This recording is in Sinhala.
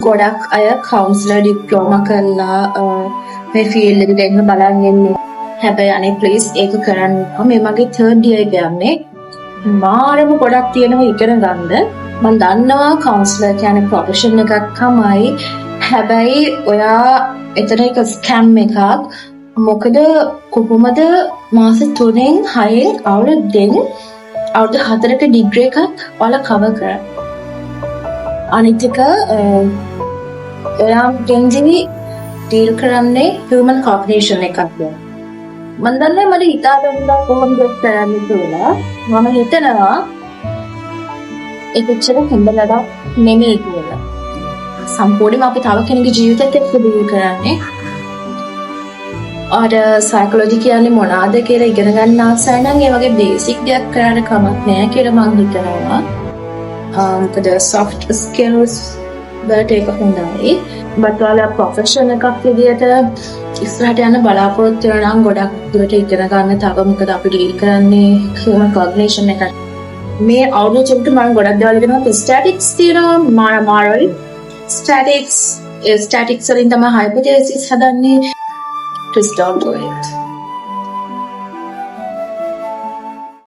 ගොඩක් අය කවුන්සලර් ඩිප්ලෝමා කරලා මේ ෆීල්ඩ් එකට එන්න බලන් ඉන්නේ. හැබැයි අනේ ප්ලීස් ඒක කරන්න එපා. මේ මගේ 3rd year එක යන්නේ. මාරම ගොඩක් තියෙනවා ඉගෙන ගන්න. මම දන්නවා කවුන්සලර් කියන්නේ ප්‍රොෆෙෂන් එකක් තමයි. හැබැයි ඔයා එතන එක ස්කැම් එකක්. මොකද කොහොමද මාස 3න් 6න් අවුරුද්දෙන් අවුරුදු 4ක ඩිග්‍රී එකක් ඔයාලා කවර් කරා. අනිත් එක ඔයා ගෙන්ජි ඩීල් කරන්නේ human cognition එකක්ද. මම දන්නේ මට හිතා ගන්න කොහොමද කරන්න කියලා. මම හිතනවා ඒකච්චර හිඹලඩක් නෙමෙයි කියලා. සම්පූර්ණයෙන්ම අපි තව කෙනෙකුගේ ජීවිතයත් එක්ක ඩීල් කරන්නේ. අර සයිකොලොජි කියන්නේ මොනවාද කියලා ඉගෙන ගන්න ආසයි නම් ඒ වගේ බේසික් දෙයක් කරන්න කමක් නැහැ කියලා මම හිතනවා. මොකද soft skills වලට ඒක හොඳයි. බත් ඔයාලා ප්‍රොෆෙෂන් එකක් විදියට ඉස්සරහට යන බලාපොරොත්තු වෙනවා නම් ගොඩක් දුරට ඉගෙන ගන්න. තව මොකද අපි ඩීල් කරන්නේ human cognition එක. මේ අවුරුදු චුට්ට මම ගොඩක් දේවල් ඉගෙන ගත්තා. statics තියෙනවා මාරයි. statics වලින් තමයි hypothesis හදන්නේ. Just don't do it.